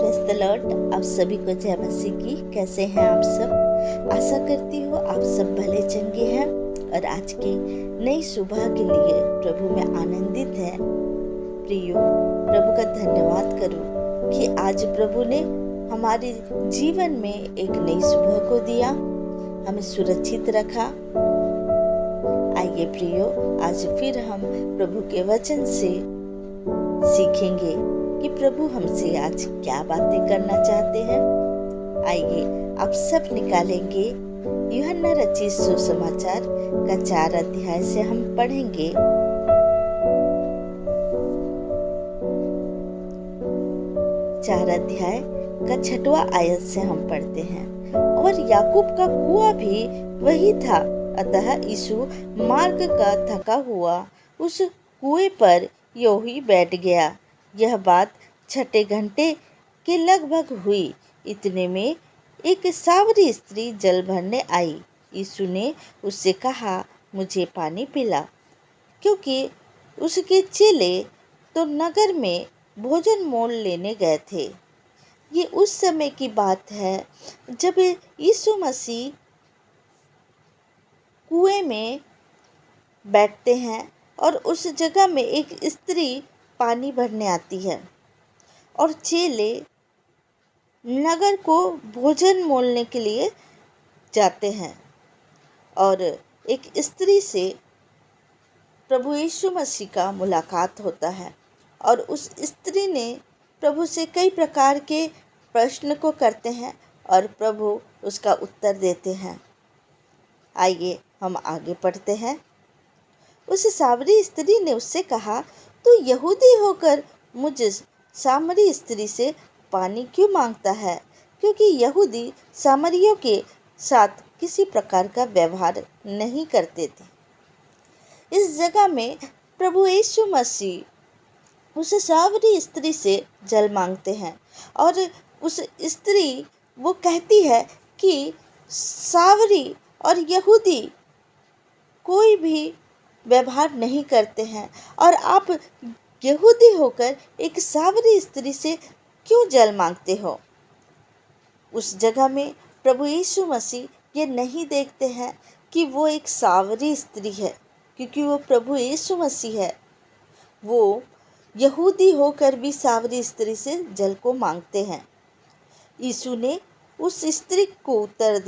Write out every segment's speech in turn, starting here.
Praise the Lord. आप सभी को जय मसीह की। कैसे हैं आप सब? आशा करती हूँ आप सब भले चंगे हैं और आज की नई सुबह के लिए प्रभु में आनंदित हैं। प्रियो, प्रभु का धन्यवाद करो कि आज प्रभु ने हमारे जीवन में एक नई सुबह को दिया, हमें सुरक्षित रखा। आइए प्रियो, आज फिर हम प्रभु के वचन से सीखेंगे कि प्रभु हमसे आज क्या बातें करना चाहते हैं। आइए आप सब निकालेंगे यूहन्ना रचित सुसमाचार का 4 अध्याय से हम पढ़ेंगे। 4 अध्याय का 6वां आयत से हम पढ़ते हैं। और याकूब का कुआं भी वही था, अतः यीशु मार्ग का थका हुआ उस कुएं पर यूं ही बैठ गया। यह बात 6 घंटे के लगभग हुई। इतने में एक सावरी स्त्री जल भरने आई। यीशु ने उससे कहा, मुझे पानी पिला, क्योंकि उसके चेले तो नगर में भोजन मोल लेने गए थे। ये उस समय की बात है जब यीशु मसीह कुएं में बैठते हैं और उस जगह में एक स्त्री पानी भरने आती है और चेले नगर को भोजन मोलने के लिए जाते हैं। और एक स्त्री से प्रभु यीशु मसीह का मुलाकात होता है और उस स्त्री ने प्रभु से कई प्रकार के प्रश्न को करते हैं और प्रभु उसका उत्तर देते हैं। आइए हम आगे पढ़ते हैं। उस सामरी स्त्री ने उससे कहा, तू यहूदी होकर मुझ सामरी स्त्री से पानी क्यों मांगता है? क्योंकि यहूदी सामरियों के साथ किसी प्रकार का व्यवहार नहीं करते थे। इस जगह में प्रभु यीशु मसीह उस सामरी स्त्री से जल मांगते हैं और उस स्त्री वो कहती है कि सामरी और यहूदी कोई भी व्यवहार नहीं करते हैं और आप यहूदी होकर एक सावरी स्त्री से क्यों जल मांगते हो? उस जगह में प्रभु यीशु मसीह ये नहीं देखते हैं कि वो एक सावरी स्त्री है, क्योंकि वो प्रभु यीशु मसीह है। वो यहूदी होकर भी सावरी स्त्री से जल को मांगते हैं। यीशु ने उस स्त्री को उत्तर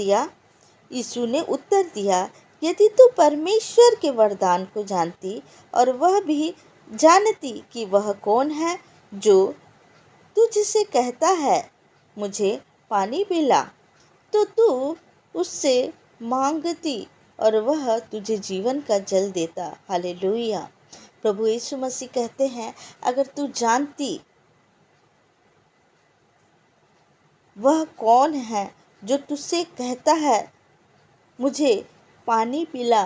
दिया, यदि तू परमेश्वर के वरदान को जानती और वह भी जानती कि वह कौन है जो तुझसे कहता है, मुझे पानी पिला, तो तू उससे मांगती और वह तुझे जीवन का जल देता। हालेलुया। प्रभु यीशु मसीह कहते हैं, अगर तू जानती वह कौन है जो तुझसे कहता है मुझे पानी पिला,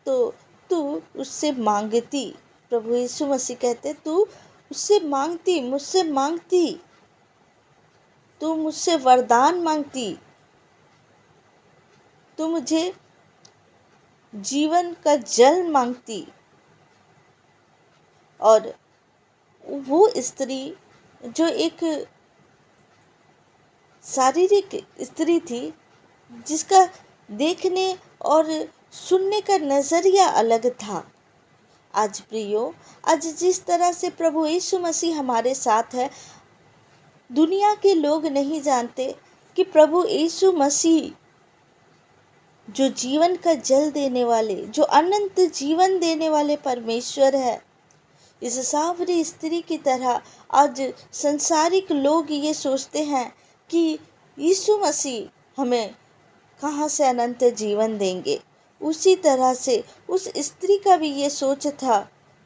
तो तू उससे मांगती। प्रभु यीशु मसीह कहते, तू उससे मांगती, मुझसे मांगती, तू मुझसे वरदान मांगती, तू मुझे जीवन का जल मांगती। और वो स्त्री जो एक शारीरिक स्त्री थी, जिसका देखने और सुनने का नज़रिया अलग था। आज प्रियो, आज जिस तरह से प्रभु यीशु मसीह हमारे साथ है, दुनिया के लोग नहीं जानते कि प्रभु यीशु मसीह जो जीवन का जल देने वाले, जो अनंत जीवन देने वाले परमेश्वर है, इस सावरी स्त्री की तरह आज संसारिक लोग ये सोचते हैं कि यीशु मसीह हमें कहाँ से अनंत जीवन देंगे। उसी तरह से उस स्त्री का भी ये सोच था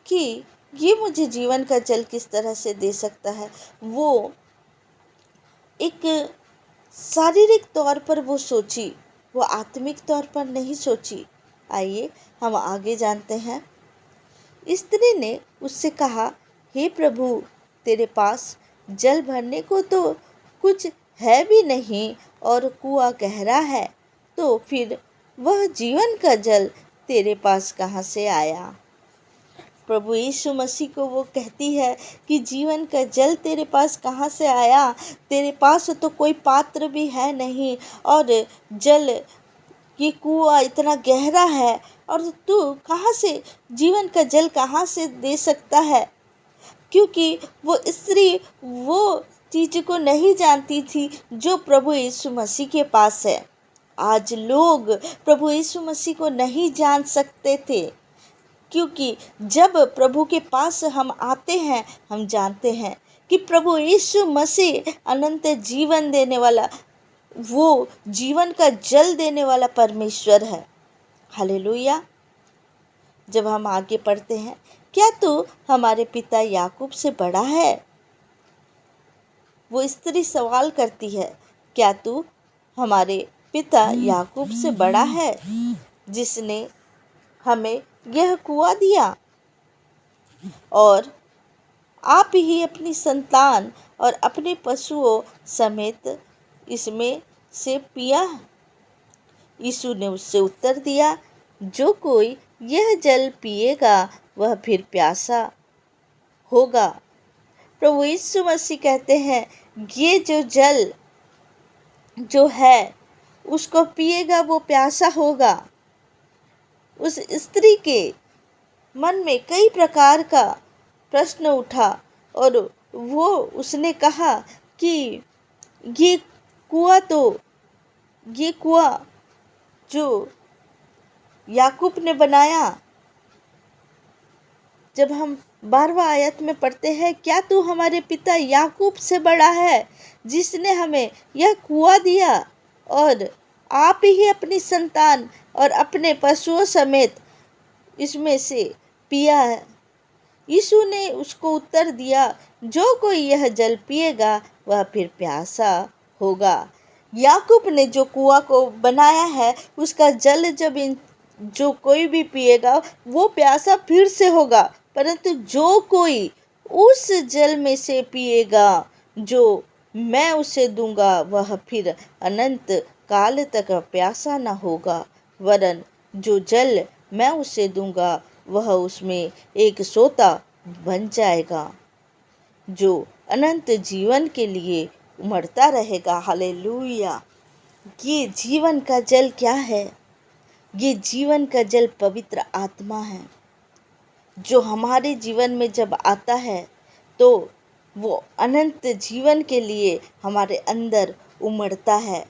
कि ये मुझे जीवन का जल किस तरह से दे सकता है। वो एक शारीरिक तौर पर वो सोची, वो आत्मिक तौर पर नहीं सोची। आइए हम आगे जानते हैं। स्त्री ने उससे कहा, हे प्रभु, तेरे पास जल भरने को तो कुछ है भी नहीं और कुआं गहरा है, तो फिर वह जीवन का जल तेरे पास कहाँ से आया? प्रभु यीशु मसीह को वो कहती है कि जीवन का जल तेरे पास कहाँ से आया? तेरे पास तो कोई पात्र भी है नहीं, और जल, ये कुआं इतना गहरा है, और तू कहाँ से जीवन का जल कहाँ से दे सकता है? क्योंकि वो स्त्री वो चीज़ को नहीं जानती थी जो प्रभु यीशु मसीह के पास है। आज लोग प्रभु यीशु मसीह को नहीं जान सकते थे, क्योंकि जब प्रभु के पास हम आते हैं, हम जानते हैं कि प्रभु यीशु मसीह अनंत जीवन देने वाला, वो जीवन का जल देने वाला परमेश्वर है। हालेलुया। जब हम आगे पढ़ते हैं, क्या तू हमारे पिता याकूब से बड़ा है? वो स्त्री सवाल करती है, क्या तू हमारे पिता याकूब से बड़ा है, जिसने हमें यह कुआं दिया, और आप ही अपनी संतान और अपने पशुओं समेत इसमें से पिया? यीशु ने उससे उत्तर दिया, जो कोई यह जल पिएगा वह फिर प्यासा होगा। प्रभु यीशु मसीह कहते हैं, ये जो जल जो है उसको पिएगा वो प्यासा होगा। उस स्त्री के मन में कई प्रकार का प्रश्न उठा, और वो उसने कहा कि ये कुआं जो याकूब ने बनाया। जब हम 12वां आयत में पढ़ते हैं, क्या तू हमारे पिता याकूब से बड़ा है, जिसने हमें यह कुआं दिया, और आप ही अपनी संतान और अपने पशुओं समेत इसमें से पिया है? यीशु ने उसको उत्तर दिया, जो कोई यह जल पिएगा वह फिर प्यासा होगा। याकूब ने जो कुआं को बनाया है, उसका जल जब जो कोई भी पिएगा वो प्यासा फिर से होगा, परंतु जो कोई उस जल में से पिएगा जो मैं उसे दूंगा, वह फिर अनंत काल तक प्यासा न होगा, वरन जो जल मैं उसे दूंगा वह उसमें एक सोता बन जाएगा, जो अनंत जीवन के लिए उमड़ता रहेगा। हालेलुया। ये जीवन का जल क्या है? ये जीवन का जल पवित्र आत्मा है, जो हमारे जीवन में जब आता है तो वो अनंत जीवन के लिए हमारे अंदर उमड़ता है।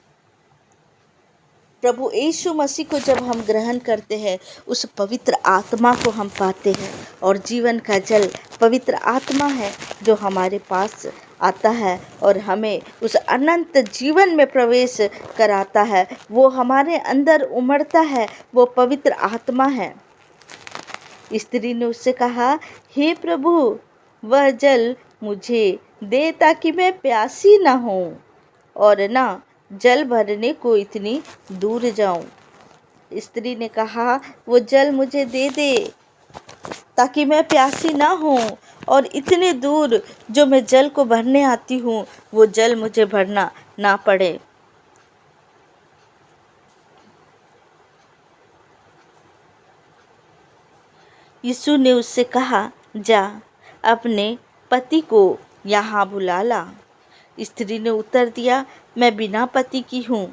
प्रभु यीशु मसीह को जब हम ग्रहण करते हैं, उस पवित्र आत्मा को हम पाते हैं, और जीवन का जल पवित्र आत्मा है जो हमारे पास आता है और हमें उस अनंत जीवन में प्रवेश कराता है। वो हमारे अंदर उमड़ता है, वो पवित्र आत्मा है। स्त्री ने उससे कहा, हे प्रभु, वह जल मुझे दे ताकि मैं प्यासी न हूँ और ना जल भरने को इतनी दूर जाऊं। स्त्री ने कहा, वो जल मुझे दे दे ताकि मैं प्यासी ना हूँ, और इतने दूर जो मैं जल को भरने आती हूँ वो जल मुझे भरना ना पड़े। यीशु ने उससे कहा, जा अपने पति को यहाँ बुला ला। स्त्री ने उत्तर दिया, मैं बिना पति की हूँ।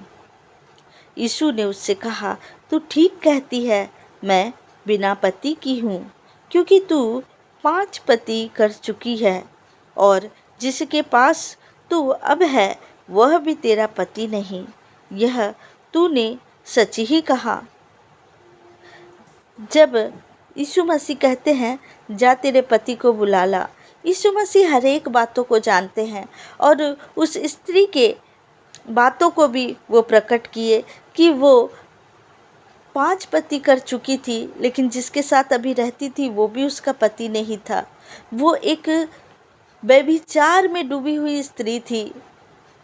यीशु ने उससे कहा, तू ठीक कहती है, मैं बिना पति की हूँ, क्योंकि तू 5 पति कर चुकी है, और जिसके पास तू अब है वह भी तेरा पति नहीं। यह तूने सच ही कहा। जब यीशु मसीह कहते हैं, जा तेरे पति को बुला ला, यीशु मसीह हर एक बातों को जानते हैं, और उस स्त्री के बातों को भी वो प्रकट किए कि वो 5 पति कर चुकी थी, लेकिन जिसके साथ अभी रहती थी वो भी उसका पति नहीं था। वो एक व्यभिचार में डूबी हुई स्त्री थी।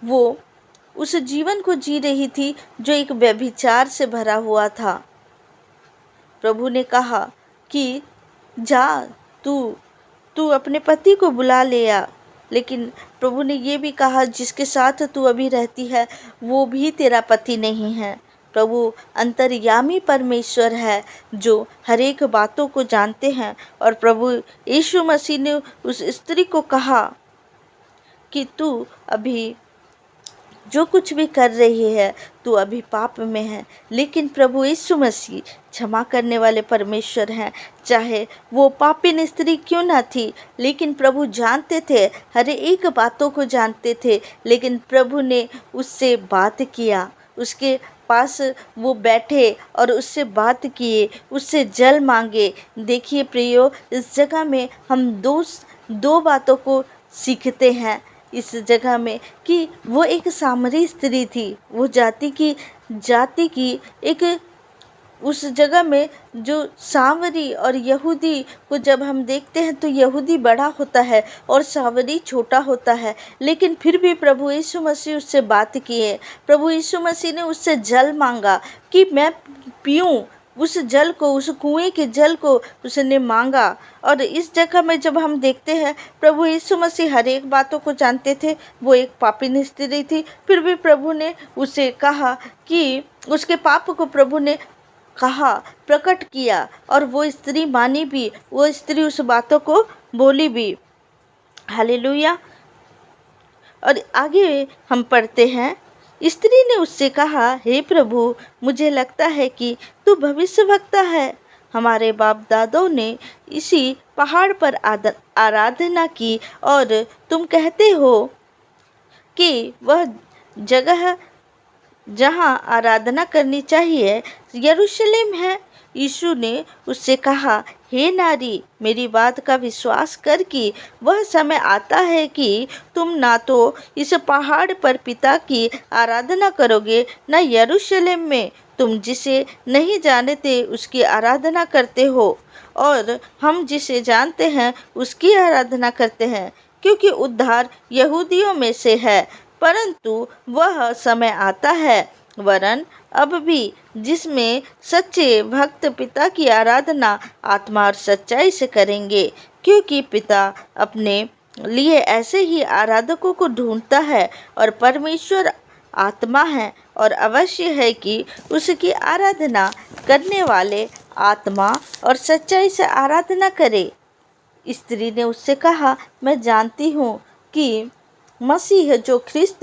वो उस जीवन को जी रही थी जो एक व्यभिचार से भरा हुआ था। प्रभु ने कहा कि जा तू अपने पति को बुला ले आ, लेकिन प्रभु ने ये भी कहा, जिसके साथ तू अभी रहती है वो भी तेरा पति नहीं है। प्रभु अंतर्यामी परमेश्वर है जो हर एक बातों को जानते हैं। और प्रभु यीशु मसीह ने उस स्त्री को कहा कि तू अभी जो कुछ भी कर रही है तू अभी पाप में है, लेकिन प्रभु यीशु मसीह क्षमा करने वाले परमेश्वर हैं। चाहे वो पापिन स्त्री क्यों ना थी, लेकिन प्रभु जानते थे, हर एक बातों को जानते थे, लेकिन प्रभु ने उससे बात किया, उसके पास वो बैठे और उससे बात किए, उससे जल मांगे। देखिए प्रियो, इस जगह में हम दो बातों को सीखते हैं इस जगह में कि वो एक सामरी स्त्री थी। वो जाति की एक उस जगह में जो सामरी और यहूदी को जब हम देखते हैं तो यहूदी बड़ा होता है और सामरी छोटा होता है, लेकिन फिर भी प्रभु यीशु मसीह उससे बात किए। प्रभु यीशु मसीह ने उससे जल मांगा कि मैं पीऊँ उस जल को, उस कुएं के जल को उसने मांगा। और इस जगह में जब हम देखते हैं प्रभु यीशु मसीह हर एक बातों को जानते थे। वो एक पापिन स्त्री थी, फिर भी प्रभु ने उसे कहा कि उसके पाप को प्रभु ने कहा, प्रकट किया, और वो स्त्री मानी भी, वो स्त्री उस बातों को बोली भी। हालेलुया। और आगे हम पढ़ते हैं, स्त्री ने उससे कहा, हे प्रभु, मुझे लगता है कि तू भविष्यवक्ता है। हमारे बाप दादों ने इसी पहाड़ पर आराधना की और तुम कहते हो कि वह जगह जहाँ आराधना करनी चाहिए यरूशलेम है। यीशु ने उससे कहा, हे नारी, मेरी बात का विश्वास कर कि वह समय आता है कि तुम ना तो इस पहाड़ पर पिता की आराधना करोगे, न यरूशलेम में तुम जिसे नहीं जानते उसकी आराधना करते हो, और हम जिसे जानते हैं उसकी आराधना करते हैं, क्योंकि उद्धार यहूदियों में से है। परंतु वह समय आता है, वरन अब भी, जिसमें सच्चे भक्त पिता की आराधना आत्मा और सच्चाई से करेंगे, क्योंकि पिता अपने लिए ऐसे ही आराधकों को ढूंढता है, और परमेश्वर आत्मा है और अवश्य है कि उसकी आराधना करने वाले आत्मा और सच्चाई से आराधना करे। स्त्री ने उससे कहा, मैं जानती हूँ कि मसीह जो ख्रिस्त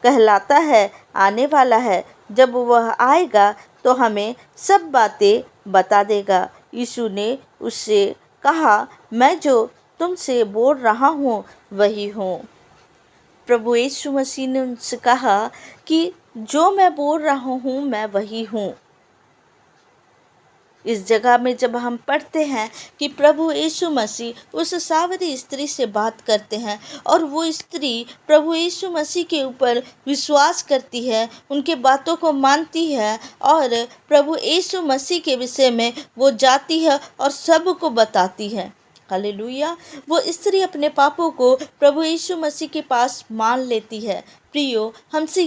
कहलाता है आने वाला है। जब वह आएगा तो हमें सब बातें बता देगा। यीशु ने उससे कहा, मैं जो तुमसे बोल रहा हूँ वही हूँ। प्रभु यीशु मसीह ने उनसे कहा कि जो मैं बोल रहा हूँ मैं वही हूँ। इस जगह में जब हम पढ़ते हैं कि प्रभु यीशु मसीह उस सावरी स्त्री से बात करते हैं, और वो स्त्री प्रभु यीशु मसीह के ऊपर विश्वास करती है, उनके बातों को मानती है, और प्रभु यीशु मसीह के विषय में वो जाती है और सबको बताती है। हालेलुया। वो स्त्री अपने पापों को प्रभु यीशु मसीह के पास मान लेती है। प्रियो, हमसे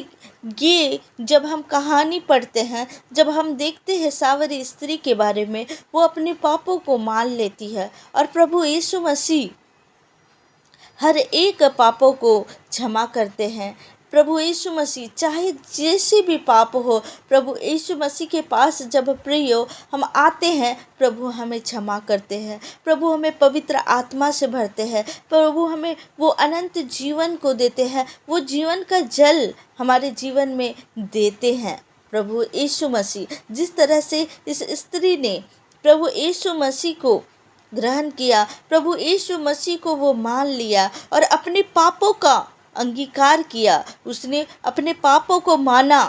ये जब हम कहानी पढ़ते हैं, जब हम देखते हैं सावरी स्त्री के बारे में, वो अपने पापों को मान लेती है, और प्रभु यीशु मसीह हर एक पापों को क्षमा करते हैं। प्रभु यीशु मसीह चाहे जैसे भी पाप हो, प्रभु यीशु मसीह के पास जब प्रियो हम आते हैं, प्रभु हमें क्षमा करते हैं, प्रभु हमें पवित्र आत्मा से भरते हैं, प्रभु हमें वो अनंत जीवन को देते हैं, वो जीवन का जल हमारे जीवन में देते हैं। प्रभु यीशु मसीह जिस तरह से इस स्त्री ने प्रभु यीशु मसीह को ग्रहण किया, प्रभु यीशु मसीह को वो मान लिया और अपने पापों का अंगीकार किया, उसने अपने पापों को माना,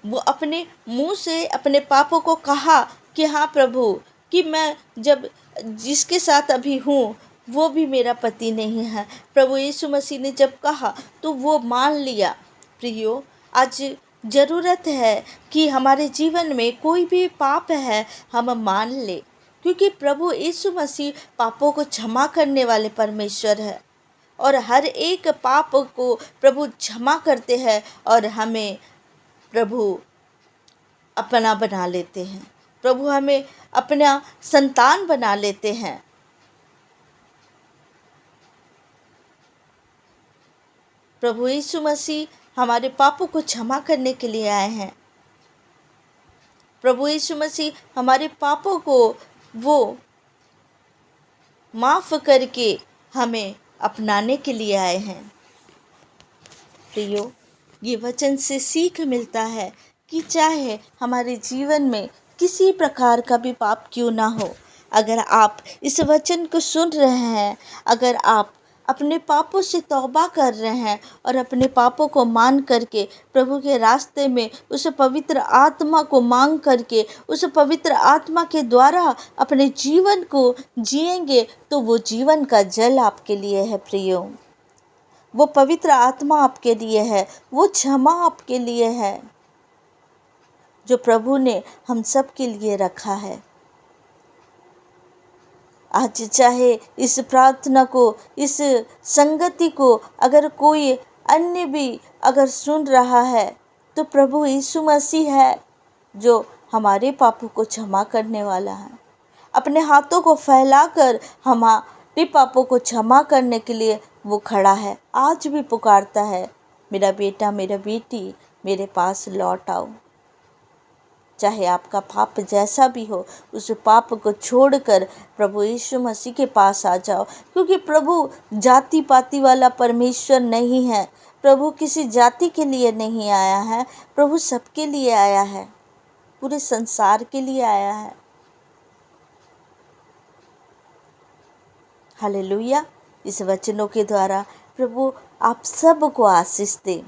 वो अपने मुंह से अपने पापों को कहा कि हाँ प्रभु, कि मैं जब जिसके साथ अभी हूँ वो भी मेरा पति नहीं है। प्रभु यीशु मसीह ने जब कहा तो वो मान लिया। प्रियो, आज ज़रूरत है कि हमारे जीवन में कोई भी पाप है हम मान ले, क्योंकि प्रभु यीशु मसीह पापों को क्षमा करने वाले परमेश्वर है, और हर एक पाप को प्रभु क्षमा करते हैं और हमें प्रभु अपना बना लेते हैं, प्रभु हमें अपना संतान बना लेते हैं। प्रभु यीशु मसीह हमारे पापों को क्षमा करने के लिए आए हैं। प्रभु यीशु मसीह हमारे पापों को वो माफ़ करके हमें अपनाने के लिए आए हैं। प्रियो, ये वचन से सीख मिलता है कि चाहे हमारे जीवन में किसी प्रकार का भी पाप क्यों ना हो, अगर आप इस वचन को सुन रहे हैं, अगर आप अपने पापों से तौबा कर रहे हैं और अपने पापों को मान करके प्रभु के रास्ते में उस पवित्र आत्मा को मांग करके उस पवित्र आत्मा के द्वारा अपने जीवन को जिएंगे, तो वो जीवन का जल आपके लिए है प्रियो। वो पवित्र आत्मा आपके लिए है, वो क्षमा आपके लिए है जो प्रभु ने हम सब के लिए रखा है। आज चाहे इस प्रार्थना को, इस संगति को अगर कोई अन्य भी अगर सुन रहा है, तो प्रभु यीशु मसीह है जो हमारे पापों को क्षमा करने वाला है। अपने हाथों को फैलाकर हमारे पापों को क्षमा करने के लिए वो खड़ा है। आज भी पुकारता है, मेरा बेटा मेरा बेटी मेरे पास लौट आओ। चाहे आपका पाप जैसा भी हो, उस पाप को छोड़कर प्रभु यीशु मसीह के पास आ जाओ, क्योंकि प्रभु जाति पाति वाला परमेश्वर नहीं है। प्रभु किसी जाति के लिए नहीं आया है, प्रभु सबके लिए आया है, पूरे संसार के लिए आया है। हालेलुया। इस वचनों के द्वारा प्रभु आप सबको आशीष दे।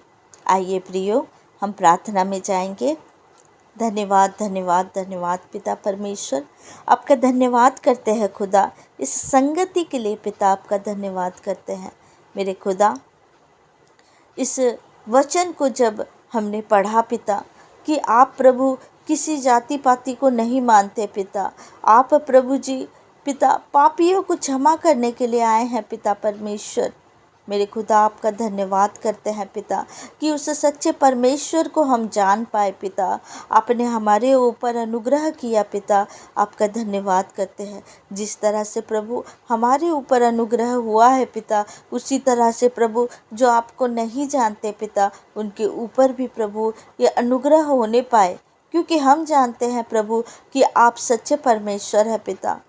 आइए प्रियो, हम प्रार्थना में जाएंगे। धन्यवाद धन्यवाद धन्यवाद पिता परमेश्वर, आपका धन्यवाद करते हैं खुदा, इस संगति के लिए पिता आपका धन्यवाद करते हैं। मेरे खुदा, इस वचन को जब हमने पढ़ा पिता कि आप प्रभु किसी जाति पाति को नहीं मानते पिता, आप प्रभु जी पिता पापियों को क्षमा करने के लिए आए हैं पिता परमेश्वर। मेरे खुदा, आपका धन्यवाद करते हैं पिता कि उस सच्चे परमेश्वर को हम जान पाए पिता। आपने हमारे ऊपर अनुग्रह किया पिता, आपका धन्यवाद करते हैं। जिस तरह से प्रभु हमारे ऊपर अनुग्रह हुआ है पिता, उसी तरह से प्रभु जो आपको नहीं जानते पिता, उनके ऊपर भी प्रभु ये अनुग्रह होने पाए, क्योंकि हम जानते हैं प्रभु कि आप सच्चे परमेश्वर हैं पिता।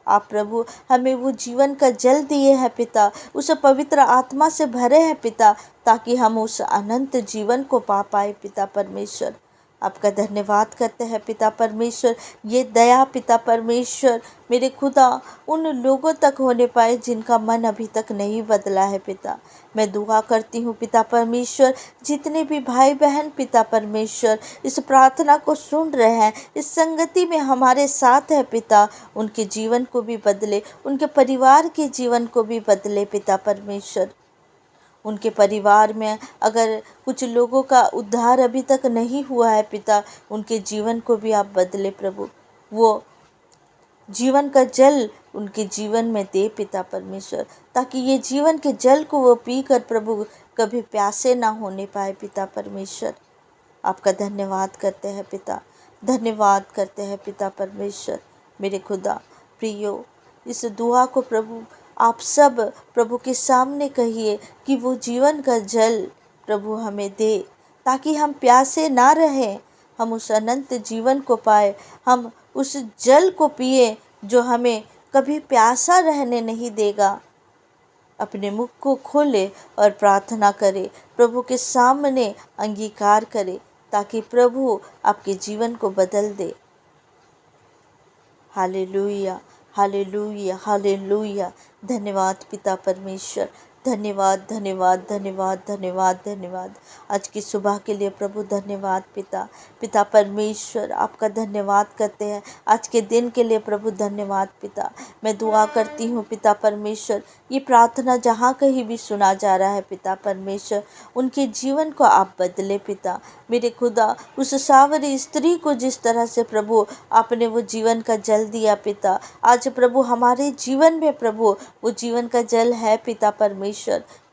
आप प्रभु हमें वो जीवन का जल दिए हैं पिता, उस पवित्र आत्मा से भरे हैं पिता, ताकि हम उस अनंत जीवन को पा पाए पिता परमेश्वर। आपका धन्यवाद करते हैं पिता परमेश्वर। ये दया पिता परमेश्वर मेरे खुदा उन लोगों तक होने पाए जिनका मन अभी तक नहीं बदला है पिता। मैं दुआ करती हूँ पिता परमेश्वर, जितने भी भाई बहन पिता परमेश्वर इस प्रार्थना को सुन रहे हैं, इस संगति में हमारे साथ है पिता, उनके जीवन को भी बदले, उनके परिवार के जीवन को भी बदले पिता परमेश्वर। उनके परिवार में अगर कुछ लोगों का उद्धार अभी तक नहीं हुआ है पिता, उनके जीवन को भी आप बदले प्रभु। वो जीवन का जल उनके जीवन में दे पिता परमेश्वर, ताकि ये जीवन के जल को वो पीकर प्रभु कभी प्यासे ना होने पाए पिता परमेश्वर। आपका धन्यवाद करते हैं पिता, धन्यवाद करते हैं पिता परमेश्वर। मेरे खुदा प्रियो, इस दुआ को प्रभु आप सब प्रभु के सामने कहिए कि वो जीवन का जल प्रभु हमें दे, ताकि हम प्यासे ना रहें, हम उस अनंत जीवन को पाए, हम उस जल को पिए जो हमें कभी प्यासा रहने नहीं देगा। अपने मुख को खोले और प्रार्थना करे, प्रभु के सामने अंगीकार करे, ताकि प्रभु आपके जीवन को बदल दे। Hallelujah hallelujah hallelujah. धन्यवाद पिता परमेश्वर, धन्यवाद धन्यवाद धन्यवाद धन्यवाद धन्यवाद। आज की सुबह के लिए प्रभु धन्यवाद पिता। पिता परमेश्वर आपका धन्यवाद करते हैं, आज के दिन के लिए प्रभु धन्यवाद पिता। मैं दुआ करती हूँ पिता परमेश्वर, ये प्रार्थना जहाँ कहीं भी सुना जा रहा है पिता परमेश्वर, उनके जीवन को आप बदले पिता। मेरे खुदा, उस सावरी स्त्री को जिस तरह से प्रभु आपने वो जीवन का जल दिया पिता, आज प्रभु हमारे जीवन में प्रभु वो जीवन का जल है पिता परमेश्वर।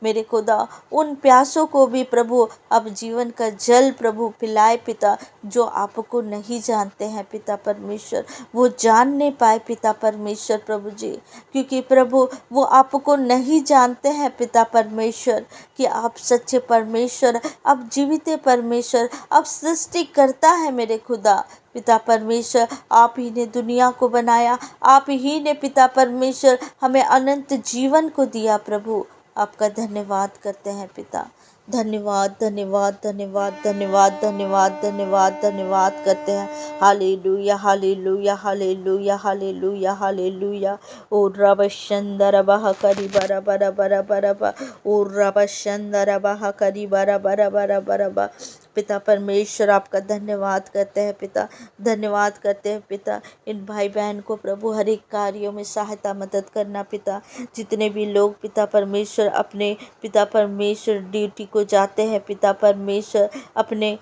मेरे खुदा उन प्यासों को भी प्रभु अब जीवन का जल प्रभु पिलाए पिता, जो आपको नहीं जानते हैं पिता परमेश्वर, वो जानने पाए पिता परमेश्वर प्रभु जी, क्योंकि प्रभु वो आपको नहीं जानते हैं पिता परमेश्वर कि आप सच्चे परमेश्वर, आप जीवित परमेश्वर, आप सृष्टि करता है मेरे खुदा पिता परमेश्वर। आप ही ने दुनिया को बनाया, आप ही ने पिता परमेश्वर हमें अनंत जीवन को दिया प्रभु। आपका धन्यवाद करते हैं पिता, धन्यवाद धन्यवाद धन्यवाद धन्यवाद धन्यवाद धन्यवाद धन्यवाद करते हैं। Hallelujah hallelujah hallelujah hallelujah hallelujah. ओ रब शंदर बह करी बरा बरा बरा बरा बा, ओ रब शंदर बह करी बरा बरा बरा बरा बा। पिता परमेश्वर आपका धन्यवाद करते हैं पिता, धन्यवाद करते हैं पिता। इन भाई बहन को प्रभु हर एक कार्यों में सहायता मदद करना पिता। जितने भी लोग पिता परमेश्वर अपने पिता परमेश्वर ड्यूटी को जाते हैं पिता परमेश्वर, अपने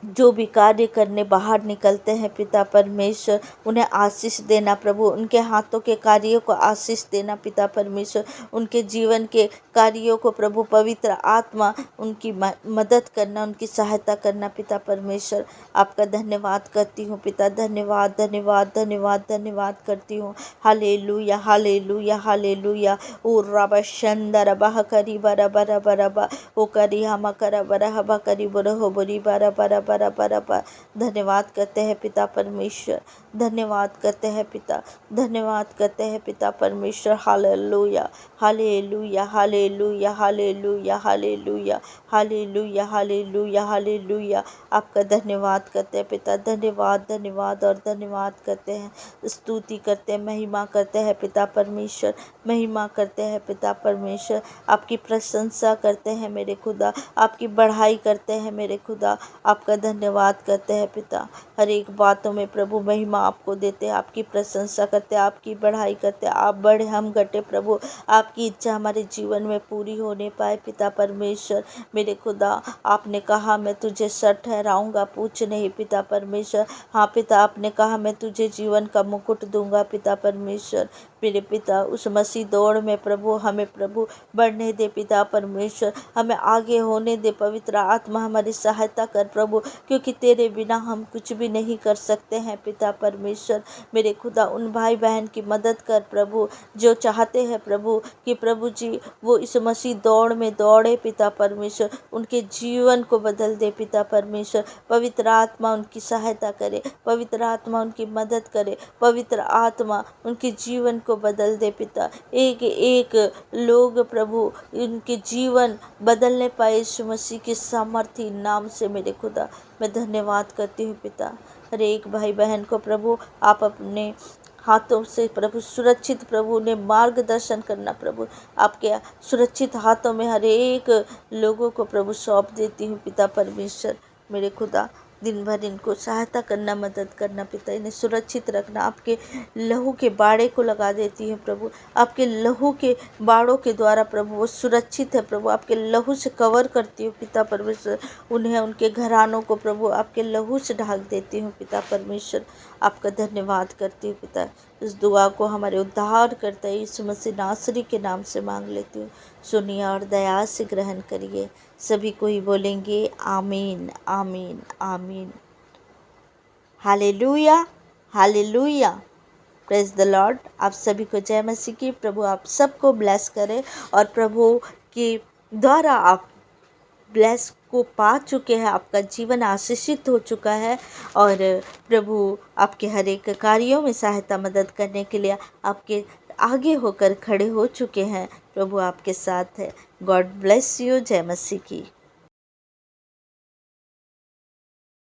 जो भी कार्य करने बाहर निकलते हैं पिता परमेश्वर, उन्हें आशीष देना प्रभु, उनके हाथों के कार्यों को आशीष देना पिता परमेश्वर, उनके जीवन के कार्यों को प्रभु पवित्र आत्मा उनकी मदद करना, उनकी सहायता करना पिता परमेश्वर। आपका धन्यवाद करती हूँ पिता, धन्यवाद धन्यवाद धन्यवाद धन्यवाद करती हूँ। Hallelujah hallelujah hallelujah. ओ रब शंदर बह करी बरा बरा बरा बा, ओ करी हम कर बरा हबा करी बुर हो बुरी बरा बरा बरा बरा बा। धन्यवाद करते हैं पिता परमेश्वर, धन्यवाद करते हैं पिता, धन्यवाद करते हैं पिता परमेश्वर। Hallelujah hallelujah hallelujah hallelujah hallelujah hallelujah hallelujah hallelujah. आपका धन्यवाद करते हैं पिता, धन्यवाद धन्यवाद और धन्यवाद करते हैं, स्तुति करते हैं, महिमा करते हैं पिता परमेश्वर, महिमा करते हैं पिता परमेश्वर। आपकी प्रशंसा करते हैं मेरे खुदा, आपकी बढ़ाई करते हैं मेरे खुदा, आपका धन्यवाद करते हैं पिता। हर एक बातों में प्रभु महिमा आपको देते हैं, आपकी प्रशंसा करते हैं, आपकी बढ़ाई करते हैं। आप बढ़े हम घटे प्रभु, आपकी इच्छा हमारे जीवन में पूरी होने पाए पिता परमेश्वर। मेरे खुदा आपने कहा मैं तुझे सर ठहराऊंगा, पूछ नहीं पिता परमेश्वर। हाँ पिता, आपने कहा मैं तुझे जीवन का मुकुट दूंगा पिता परमेश्वर। मेरे पिता उस मसीह दौड़ में प्रभु हमें प्रभु बढ़ने दे पिता परमेश्वर, हमें आगे होने दे। पवित्र आत्मा हमारी सहायता कर प्रभु, क्योंकि तेरे बिना हम कुछ भी नहीं कर सकते हैं पिता परमेश्वर। मेरे खुदा उन भाई बहन की मदद कर प्रभु, जो चाहते हैं प्रभु कि प्रभु जी वो इस मसीह दौड़ में दौड़े पिता परमेश्वर, उनके जीवन को बदल दे पिता परमेश्वर। पवित्र आत्मा उनकी सहायता करे, पवित्र आत्मा उनकी मदद करे, पवित्र आत्मा उनके जीवन को बदल दे पिता। एक एक लोग प्रभु उनके जीवन बदलने पाए यीशु मसीह के सामर्थी नाम से। मेरे खुदा मैं धन्यवाद करती हूँ पिता। हर एक भाई बहन को प्रभु आप अपने हाथों से प्रभु सुरक्षित प्रभु ने मार्गदर्शन करना प्रभु, आपके सुरक्षित हाथों में हर एक लोगों को प्रभु सौंप देती हूँ पिता परमेश्वर। मेरे खुदा दिन भर इनको सहायता करना, मदद करना पिता, इन्हें सुरक्षित रखना। आपके लहू के बाड़े को लगा देती है प्रभु, आपके लहू के बाड़ों के द्वारा प्रभु वो सुरक्षित है प्रभु, आपके लहू से कवर करती हूँ पिता परमेश्वर। उन्हें उनके घरानों को प्रभु आपके लहू से ढाक देती हूँ पिता परमेश्वर। आपका धन्यवाद करती हूँ पिता। इस दुआ को हमारे उद्धार करते यीशु मसीह नासरी के नाम से मांग लेती हूँ। सुनिए और दया से ग्रहण करिए। सभी को ही बोलेंगे आमीन आमीन आमीन। Hallelujah hallelujah, praise the Lord. आप सभी को जय मसीह की। प्रभु आप सबको ब्लेस करे और प्रभु के द्वारा आप ब्लेस को पा चुके हैं, आपका जीवन आशीषित हो चुका है और प्रभु आपके हर एक कार्यों में सहायता मदद करने के लिए आपके आगे होकर खड़े हो चुके हैं। प्रभु आपके साथ है। God bless you. जय मसीह की।